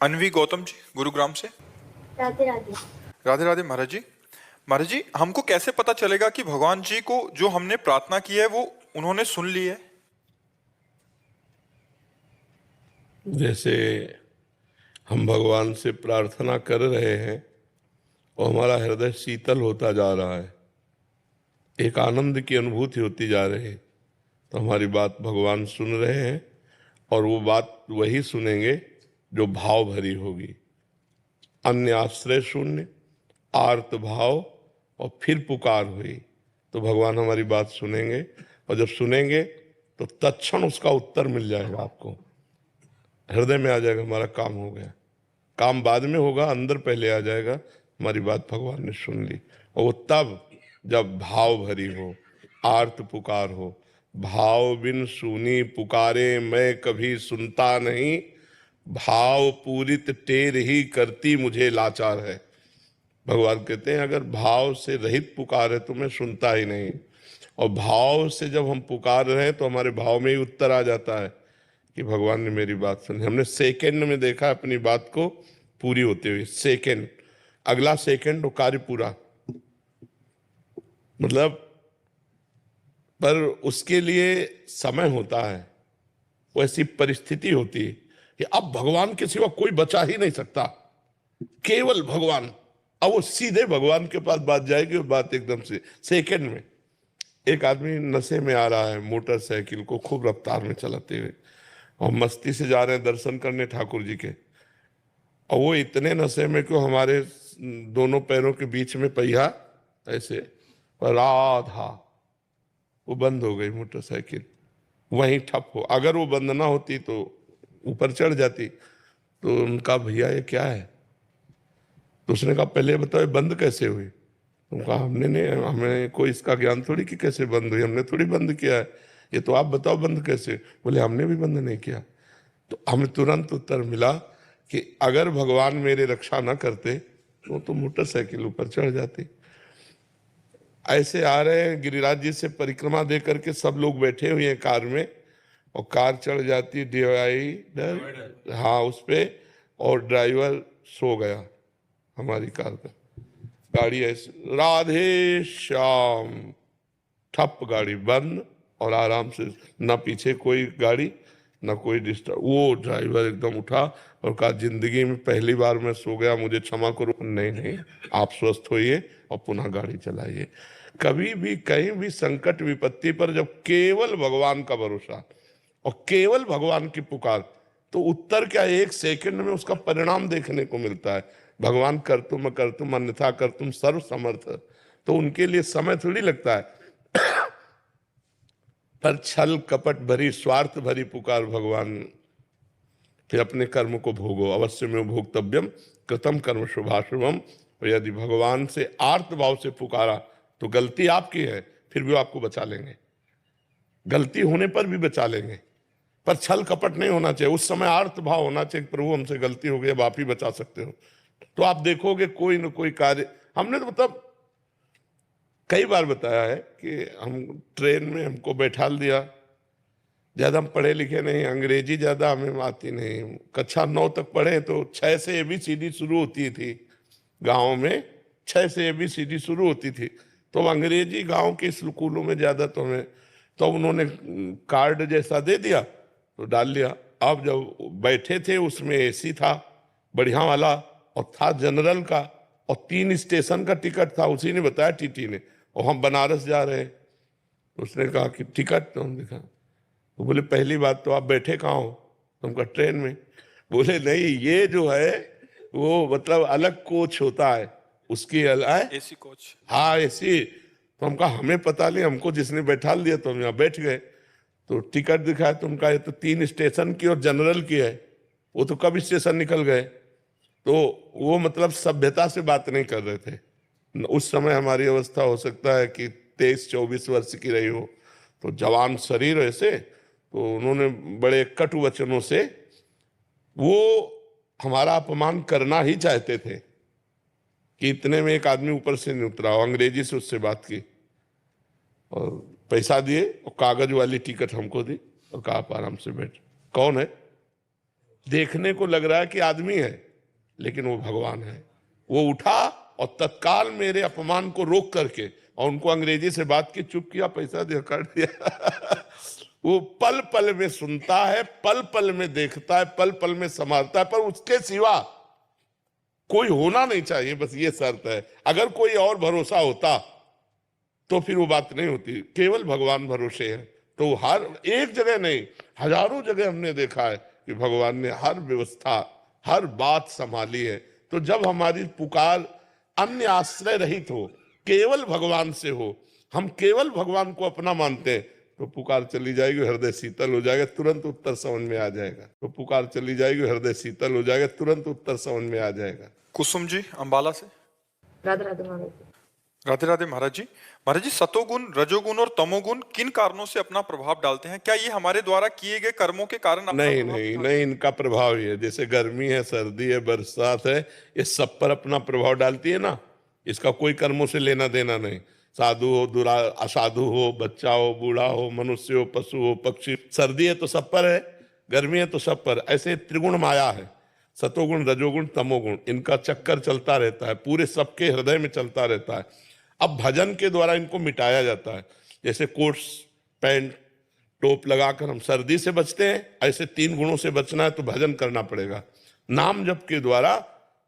अनवी गौतम जी, गुरुग्राम से। राधे राधे। राधे राधे महाराज जी। महाराज जी, हमको कैसे पता चलेगा कि भगवान जी को जो हमने प्रार्थना की है वो उन्होंने सुन ली है? जैसे हम भगवान से प्रार्थना कर रहे हैं और हमारा हृदय शीतल होता जा रहा है, एक आनंद की अनुभूति होती जा रही है, तो हमारी बात भगवान सुन रहे हैं। और वो बात वही सुनेंगे जो भाव भरी होगी। अन्य आश्रय शून्य, आर्त भाव और फिर पुकार हुई तो भगवान हमारी बात सुनेंगे। और जब सुनेंगे तो तत्क्षण उसका उत्तर मिल जाएगा, आपको हृदय में आ जाएगा, हमारा काम हो गया। काम बाद में होगा, अंदर पहले आ जाएगा, हमारी बात भगवान ने सुन ली। और वो तब जब भाव भरी हो, आर्त पुकार हो। भाव बिन सुनी पुकारे मैं कभी सुनता नहीं, भाव पूरित टेर ही करती मुझे लाचार है। भगवान कहते हैं अगर भाव से रहित पुकार है तो मैं सुनता ही नहीं। और भाव से जब हम पुकार रहे हैं तो हमारे भाव में ही उत्तर आ जाता है कि भगवान ने मेरी बात सुनी। हमने सेकंड में देखा अपनी बात को पूरी होते हुए, सेकंड, अगला सेकंड वो कार्य पूरा, मतलब पर उसके लिए समय होता है, वैसी परिस्थिति होती है कि अब भगवान के सिवा कोई बचा ही नहीं सकता, केवल भगवान। अब वो सीधे भगवान के पास बात जाएगी और बात एकदम से सेकंड में। एक आदमी नशे में आ रहा है, मोटरसाइकिल को खूब रफ्तार में चलाते हुए, और मस्ती से जा रहे हैं दर्शन करने ठाकुर जी के, और वो इतने नशे में कि हमारे दोनों पैरों के बीच में पहिया ऐसे राधा, वो बंद हो गई मोटरसाइकिल, वहीं ठप हो। अगर वो बंद ना होती तो ऊपर चढ़ जाती। तो उनका भैया ये क्या है? तो उसने कहा पहले बताओ बंद कैसे हुई? तो कहा हमने नहीं, हमें कोई इसका ज्ञान थोड़ी कि कैसे बंद हुई, हमने थोड़ी बंद किया है, ये तो आप बताओ बंद कैसे? बोले हमने भी बंद नहीं किया। तो हमें तुरंत उत्तर मिला कि अगर भगवान मेरे रक्षा ना करते तो मोटरसाइकिल ऊपर चढ़ जाती। ऐसे आ रहे हैं गिरिराज जी से परिक्रमा दे करके, सब लोग बैठे हुए हैं कार में, और कार चढ़ जाती डिवाइडर, हाँ उस पे, और ड्राइवर सो गया हमारी कार का। गाड़ी ऐसे राधे श्याम, ठप, गाड़ी बंद, और आराम से, ना पीछे कोई गाड़ी ना कोई डिस्टर्ब। वो ड्राइवर एकदम उठा और कहा जिंदगी में पहली बार मैं सो गया, मुझे क्षमा करो। नहीं नहीं, आप स्वस्थ होइए और पुनः गाड़ी चलाइए। कभी भी कहीं भी संकट विपत्ति पर जब केवल भगवान का भरोसा और केवल भगवान की पुकार, तो उत्तर क्या, एक सेकंड में उसका परिणाम देखने को मिलता है। भगवान कर तुम अन्यथा कर तुम सर्व समर्थ, तो उनके लिए समय थोड़ी लगता है। पर छल कपट भरी, स्वार्थ भरी पुकार भगवान, फिर अपने कर्म को भोगो, अवश्य में भोक्तव्यम कृतम कर्म शुभाशुभम। और यदि भगवान से आर्त भाव से पुकारा तो गलती आपकी है, फिर भी आपको बचा लेंगे, गलती होने पर भी बचा लेंगे, पर छल कपट नहीं होना चाहिए। उस समय आर्त भाव होना चाहिए, प्रभु हमसे गलती हो गई, अब आप ही बचा सकते हो। तो आप देखोगे कोई न कोई कार्य। हमने तो मतलब कई बार बताया है कि हम ट्रेन में हमको बैठा दिया, ज़्यादा हम पढ़े लिखे नहीं, अंग्रेजी ज़्यादा हमें आती नहीं, कक्षा 9 तक पढ़े, तो 6 से ABCD शुरू होती थी गाँव में, 6 से ABCD शुरू होती थी। तो अंग्रेजी गांव के स्कूलों में ज़्यादा तो हमें, तो उन्होंने कार्ड जैसा दे दिया तो डाल लिया। अब जब बैठे थे उसमें AC था बढ़िया वाला, और था जनरल का, और 3 स्टेशन का टिकट था, उसी ने बताया TT ने, और हम बनारस जा रहे हैं। उसने कहा कि टिकट, तो हम दिखा, तो बोले पहली बात तो आप बैठे कहाँ हो? तो हम कहा ट्रेन में। बोले नहीं, ये जो है वो मतलब अलग कोच होता है, उसकी अलग AC कोच। हाँ AC। तो हम कहा हमें पता नहीं, हमको जिसने बैठा दिया तो हम यहाँ बैठ गए। तो टिकट दिखाया, तो उनका ये तो 3 स्टेशन की और जनरल की है। वो तो कब स्टेशन निकल गए, तो वो मतलब सभ्यता से बात नहीं कर रहे थे। उस समय हमारी अवस्था हो सकता है कि 23-24 वर्ष की रही हो, तो जवान शरीर ऐसे, तो उन्होंने बड़े कटु वचनों से वो हमारा अपमान करना ही चाहते थे कि इतने में एक आदमी ऊपर से नहीं उतरा, अंग्रेजी से उससे बात की, और पैसा दिए और कागज वाली टिकट हमको दी, और कहा आप आराम से बैठ। कौन है? देखने को लग रहा है कि आदमी है, लेकिन वो भगवान है। वो उठा और तत्काल मेरे अपमान को रोक करके और उनको अंग्रेजी से बात की, चुप किया, पैसा दिया, काट दिया। वो पल पल में सुनता है, पल पल में देखता है, पल पल में संभालता है, पर उसके सिवा कोई होना नहीं चाहिए, बस ये शर्त है। अगर कोई और भरोसा होता तो फिर वो बात नहीं होती। केवल भगवान भरोसे है। तो हर एक जगह नहीं, हजारों जगह हमने देखा है कि भगवान ने हर व्यवस्था, हर बात संभाली है। तो जब हमारी पुकार अन्य आश्रय रहित हो, केवल भगवान से हो, हम केवल भगवान को अपना मानते हैं, तो पुकार चली जाएगी, हृदय शीतल हो जाएगा, तुरंत उत्तर समझ में आ जाएगा। तो पुकार चली जाएगी, हृदय शीतल हो जाएगा, तुरंत उत्तर समझ में आ जाएगा। कुसुम जी अंबाला से। राधे राधे महाराज जी। राधे राधे महाराज जी। महाराज जी, सतोगुण, रजोगुण और तमोगुण किन कारणों से अपना प्रभाव डालते हैं? क्या ये हमारे द्वारा किए गए कर्मों के कारण अपना नहीं प्रभाव नहीं नहीं, इनका प्रभाव ही है। जैसे गर्मी है, सर्दी है, बरसात है, ये सब पर अपना प्रभाव डालती है ना। इसका कोई कर्मों से लेना देना नहीं। साधु हो, दुरा असाधु हो, बच्चा हो, बूढ़ा हो, मनुष्य हो, पशु हो, पक्षी। सर्दी है तो सब पर है, गर्मी है तो सब पर। ऐसे त्रिगुण माया है, सतोगुण, रजोगुण, तमोगुण, इनका चक्कर चलता रहता है, पूरे सबके हृदय में चलता रहता है। अब भजन के द्वारा इनको मिटाया जाता है। जैसे कोट्स, पैंट, टोप लगाकर हम सर्दी से बचते हैं, ऐसे 3 गुणों से बचना है तो भजन करना पड़ेगा। नाम जप के द्वारा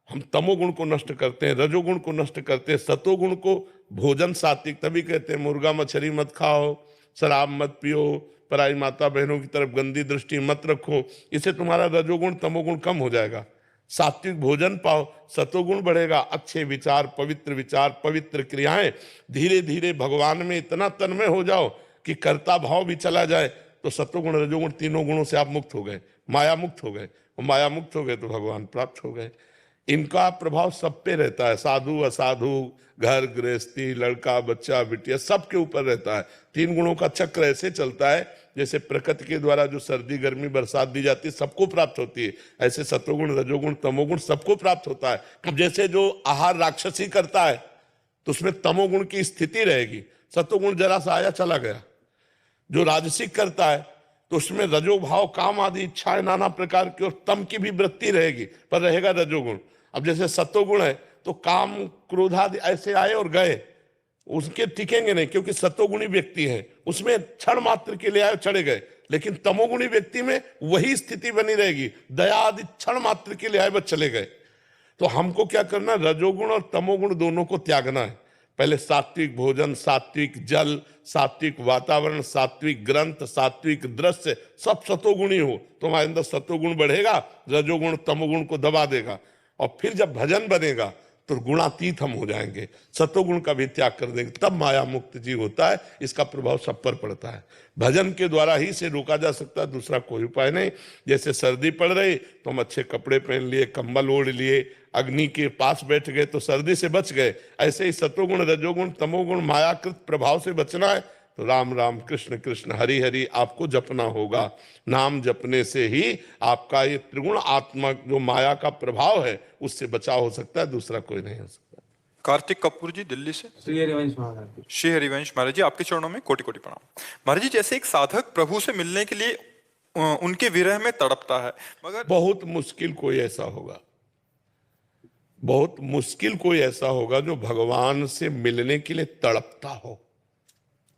हम तमोगुण को नष्ट करते हैं, रजोगुण को नष्ट करते हैं, सतोगुण को भोजन सात्विक, तभी कहते हैं मुर्गा मछली मत खाओ, शराब मत पियो, पराई माता बहनों की तरफ गंदी दृष्टि मत रखो। इससे तुम्हारा रजोगुण तमोगुण कम हो जाएगा। सात्विक भोजन पाओ, सतोगुण बढ़ेगा, अच्छे विचार, पवित्र क्रियाएं। धीरे धीरे भगवान में इतना तन्मय हो जाओ कि कर्ता भाव भी चला जाए, तो सतोगुण, रजोगुण, तीनों गुणों से आप मुक्त हो गए, माया मुक्त हो गए। और माया मुक्त हो गए तो भगवान प्राप्त हो गए। इनका प्रभाव सब पे रहता है, साधु असाधु, घर गृहस्थी, लड़का बच्चा बिटिया, सबके ऊपर रहता है। 3 गुणों का चक्र ऐसे चलता है जैसे प्रकृति के द्वारा जो सर्दी गर्मी बरसात दी जाती है सबको प्राप्त होती है, ऐसे सतोगुण, रजोगुण, तमोगुण सबको प्राप्त होता है। अब जैसे जो आहार राक्षसी करता है तो उसमें तमोगुण की स्थिति रहेगी, सतोगुण जरा सा आया चला गया। जो राजसिक करता है तो उसमें रजोभाव, काम आदि इच्छाएं नाना प्रकार की, और तम की भी वृत्ति रहेगी, पर रहेगा रजोगुण। अब जैसे सतोगुण है तो काम क्रोध आदि ऐसे आए और गए, उसके टिकेंगे नहीं, क्योंकि सतोगुणी व्यक्ति है, उसमें क्षण मात्र के लिए आए चढ़े गए। लेकिन तमोगुणी व्यक्ति में वही स्थिति बनी रहेगी, दया आदि क्षण मात्र के लिए आए बस चले गए। तो हमको क्या करना, रजोगुण और तमोगुण दोनों को त्यागना है। पहले सात्विक भोजन, सात्विक जल, सात्विक वातावरण, सात्विक ग्रंथ, सात्विक दृश्य, सब सतोगुणी हो तो हमारे अंदर सतोगुण बढ़ेगा, रजोगुण तमोगुण को दबा देगा। और फिर जब भजन बनेगा तो गुणातीत हम हो जाएंगे, सतोगुण का भी त्याग कर देंगे, तब माया मुक्त जीव होता है। इसका प्रभाव सब पर पड़ता है। भजन के द्वारा ही से रोका जा सकता है, दूसरा कोई उपाय नहीं। जैसे सर्दी पड़ रही तो हम अच्छे कपड़े पहन लिए, कंबल ओढ़ लिए, अग्नि के पास बैठ गए तो सर्दी से बच गए। ऐसे ही सतोगुण, रजोगुण, तमोगुण मायाकृत प्रभाव से बचना है तो राम राम, कृष्ण कृष्ण, हरि हरि आपको जपना होगा। नाम जपने से ही आपका ये त्रिगुण आत्मा जो माया का प्रभाव है उससे बचाव हो सकता है, दूसरा कोई नहीं हो सकता। कार्तिक कपूर जी दिल्ली से। श्री हरिवंश महाराज जी। श्री हरिवंश महाराज जी, आपके चरणों में कोटि कोटि प्रणाम। महाराज जी, जैसे एक साधक प्रभु से मिलने के लिए उनके विरह में तड़पता है, मगर बहुत मुश्किल कोई ऐसा होगा, बहुत मुश्किल कोई ऐसा होगा जो भगवान से मिलने के लिए तड़पता हो।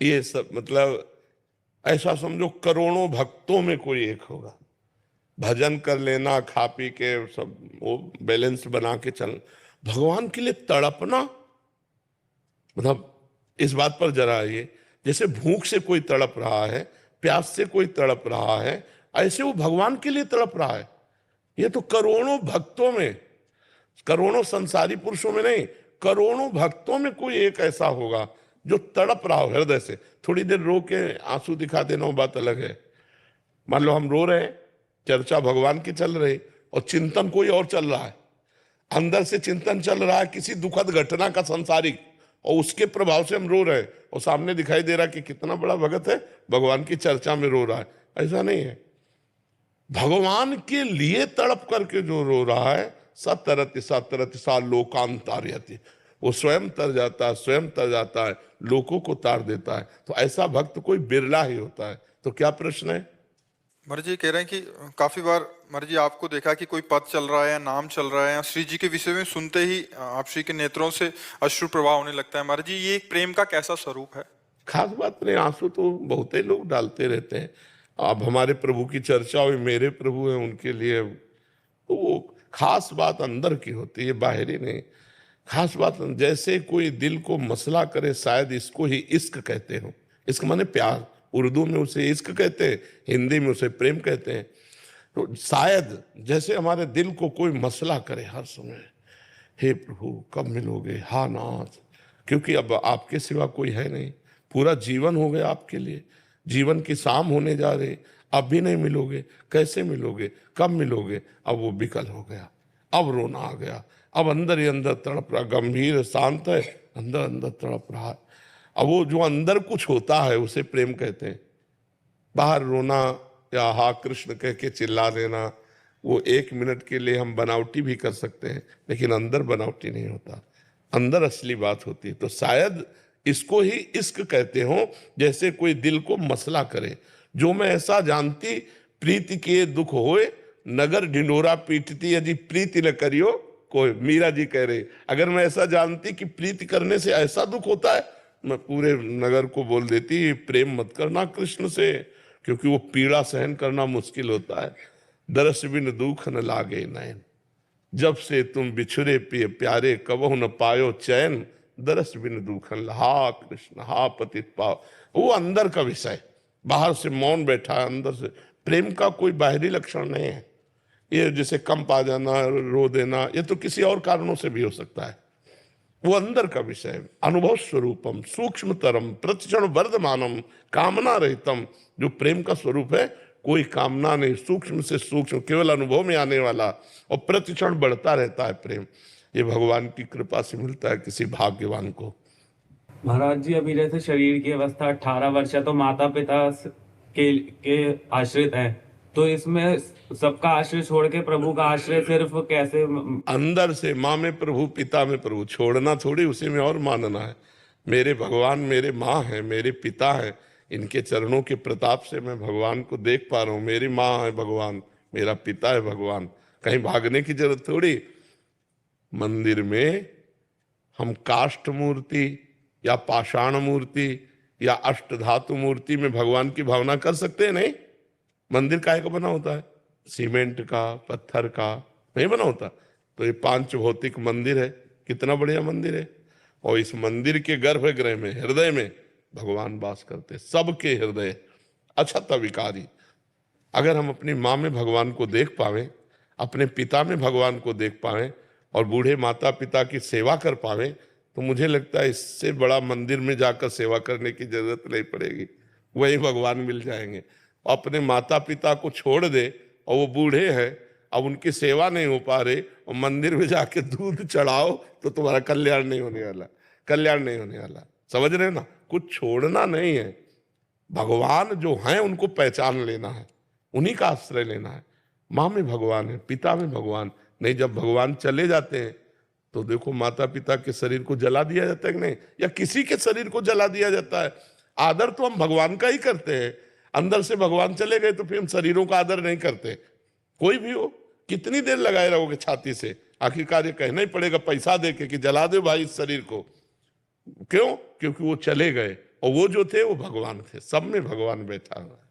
ये सब मतलब ऐसा समझो करोड़ों भक्तों में कोई एक होगा। भजन कर लेना, खा पी के सब वो बैलेंस बना के चल, भगवान के लिए तड़पना, मतलब इस बात पर जरा आइए, जैसे भूख से कोई तड़प रहा है, प्यास से कोई तड़प रहा है, ऐसे वो भगवान के लिए तड़प रहा है। ये तो करोड़ों भक्तों में, करोड़ों संसारी पुरुषों में नहीं, करोड़ों भक्तों में कोई एक ऐसा होगा जो तड़प रहा हो हृदय से। थोड़ी देर रो के आंसू दिखा देना वो बात अलग है। मान लो हम रो रहे हैं, चर्चा भगवान की चल रही और चिंतन कोई और चल रहा है, अंदर से चिंतन चल रहा है किसी दुखद घटना का सांसारिक, और उसके प्रभाव से हम रो रहे हैं और सामने दिखाई दे रहा है कि कितना बड़ा भगत है, भगवान की चर्चा में रो रहा है। ऐसा नहीं है। भगवान के लिए तड़प करके जो रो रहा है, सतरति सतरति सा लोकांतार्यति, वो स्वयं तर जाता है, स्वयं तर जाता है, लोगों को तार देता है। तो ऐसा भक्त कोई बिरला ही होता है। तो क्या प्रश्न है? महाराज जी कह रहे हैं कि काफी बार महाराज जी आपको देखा कि कोई पद चल रहा है या नाम चल रहा है या श्री जी के विषय में सुनते ही आप श्री के नेत्रों से अश्रु प्रवाह होने लगता है। महाराज जी ये एक प्रेम का कैसा स्वरूप है? खास बात नहीं, आंसू तो बहुत ही लोग डालते रहते हैं। अब हमारे प्रभु की चर्चा हुई, मेरे प्रभु हैं उनके लिए, तो वो खास बात अंदर की होती है, बाहरी नहीं। खास बात जैसे कोई दिल को मसला करे, शायद इसको ही इश्क कहते हो। इश्क माने प्यार, उर्दू में उसे इश्क कहते हैं, हिंदी में उसे प्रेम कहते हैं। तो शायद जैसे हमारे दिल को कोई मसला करे हर समय, हे प्रभु कब मिलोगे, हा नाथ, क्योंकि अब आपके सिवा कोई है नहीं, पूरा जीवन हो गया आपके लिए, जीवन की शाम होने जा रही, अब भी नहीं मिलोगे, कैसे मिलोगे, कब मिलोगे। अब वो विकल हो गया, अब रोना आ गया, अब अंदर ही अंदर तड़प रहा, गंभीर शांत है, अंदर अंदर तड़प रहा। अब वो जो अंदर कुछ होता है उसे प्रेम कहते हैं। बाहर रोना या हा कृष्ण कह के चिल्ला देना, वो 1 मिनट के लिए हम बनावटी भी कर सकते हैं, लेकिन अंदर बनावटी नहीं होता, अंदर असली बात होती है। तो शायद इसको ही इश्क कहते हो, जैसे कोई दिल को मसला करे। जो मैं ऐसा जानती प्रीति के दुख होए, नगर ढिंडोरा पीटती यदि प्रीति न करियो कोई। मीरा जी कह रहे, अगर मैं ऐसा जानती कि प्रीति करने से ऐसा दुख होता है, मैं पूरे नगर को बोल देती प्रेम मत करना कृष्ण से, क्योंकि वो पीड़ा सहन करना मुश्किल होता है। दरस बिन दुख न लागे नैन, जब से तुम बिछुरे प्यारे कबहु न पायो चैन, दरस बिन दुखन हा कृष्ण हा पतित पाव। वो अंदर का विषय, बाहर से मौन बैठा है, अंदर से प्रेम का कोई बाहरी लक्षण नहीं है। ये जैसे कंप आ जाना, रो देना, ये तो किसी और कारणों से भी हो सकता है। वो अंदर का विषय, अनुभव स्वरूपम सूक्ष्मतरम प्रतिक्षण वर्धमानम कामना रहितम। जो प्रेम का स्वरूप है, कोई कामना नहीं, सूक्ष्म से सूक्ष्म, केवल अनुभव में आने वाला, और प्रतिक्षण बढ़ता रहता है प्रेम। ये भगवान की कृपा से मिलता है किसी भाग्यवान को। महाराज जी अभी जैसे शरीर की अवस्था 18 वर्ष है, तो माता पिता के आश्रित है, तो इसमें सबका आश्रय छोड़ के प्रभु का आश्रय सिर्फ कैसे? अंदर से माँ में प्रभु, पिता में प्रभु, छोड़ना थोड़ी उसी में और मानना है। मेरे भगवान मेरे माँ है, मेरे पिता है, इनके चरणों के प्रताप से मैं भगवान को देख पा रहा हूँ। मेरी माँ है भगवान, मेरा पिता है भगवान, कहीं भागने की जरूरत थोड़ी। मंदिर में हम काष्ठ मूर्ति या पाषाण मूर्ति या अष्टधातु मूर्ति में भगवान की भावना कर सकते हैं? नहीं। मंदिर काहे का बना होता है? सीमेंट का, पत्थर का नहीं बना होता। तो ये 5 भौतिक मंदिर है, कितना बढ़िया मंदिर है। और इस मंदिर के गर्भगृह में, हृदय में भगवान वास करते, सबके हृदय अछत विकारी। अगर हम अपनी माँ में भगवान को देख पावे, अपने पिता में भगवान को देख पावे, और बूढ़े माता पिता की सेवा कर पावे, तो मुझे लगता है इससे बड़ा मंदिर में जाकर सेवा करने की जरूरत नहीं पड़ेगी, वही भगवान मिल जाएंगे। अपने माता पिता को छोड़ दे और वो बूढ़े हैं, अब उनकी सेवा नहीं हो पा रही, और मंदिर में जाके दूध चढ़ाओ, तो तुम्हारा कल्याण नहीं होने वाला, कल्याण नहीं होने वाला। समझ रहे ना? कुछ छोड़ना नहीं है, भगवान जो हैं उनको पहचान लेना है, उन्हीं का आश्रय लेना है। माँ में भगवान है, पिता में भगवान नहीं। जब भगवान चले जाते हैं तो देखो, माता पिता के शरीर को जला दिया जाता है कि नहीं, या किसी के शरीर को जला दिया जाता है। आदर तो हम भगवान का ही करते हैं, अंदर से भगवान चले गए तो फिर हम शरीरों का आदर नहीं करते। कोई भी हो, कितनी देर लगाए रहोगे छाती से? आखिरकार ये कहना ही पड़ेगा पैसा दे के कि जला दो भाई इस शरीर को। क्यों? क्योंकि वो चले गए, और वो जो थे वो भगवान थे, सब में भगवान बैठा हुआ है।